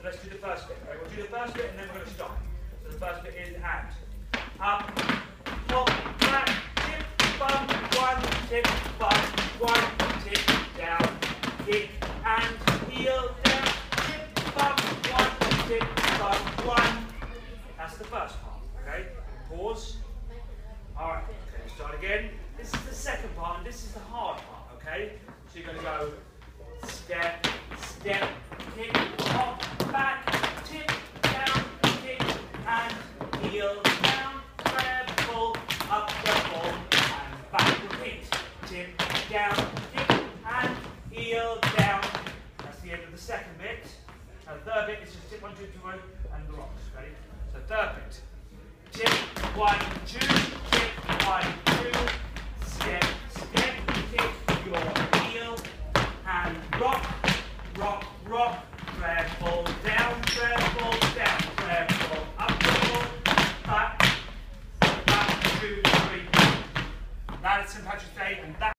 So let's do the first bit. Right? We'll do the first bit and then we're going to stop. So the first bit is and. Up, hop, back, tip, bump, one, tip, bump, one, tip, down, kick, and heel, down, tip, bump, one, tip, bump, one. That's the first part, okay? Pause. Alright, okay, start again. This is the second part and this is the hard part, okay? So you're going to go step, step, kick, hop, back, tip, down, kick, and heel, down, grab, pull, up the ball, and back, repeat. Tip, down, kick, and heel, down. That's the end of the second bit. Now the third bit is just tip, 1, 2, 3, and the rocks. Ready? So third bit. Tip, 1, 2, tip, 1, 2, step, step, kick, your heel, and rock, rock, rock, grab, ball, down, grab, ball, down, grab, ball, up the ball, back, 1, 2, 3. That is St. Patrick's Day, and that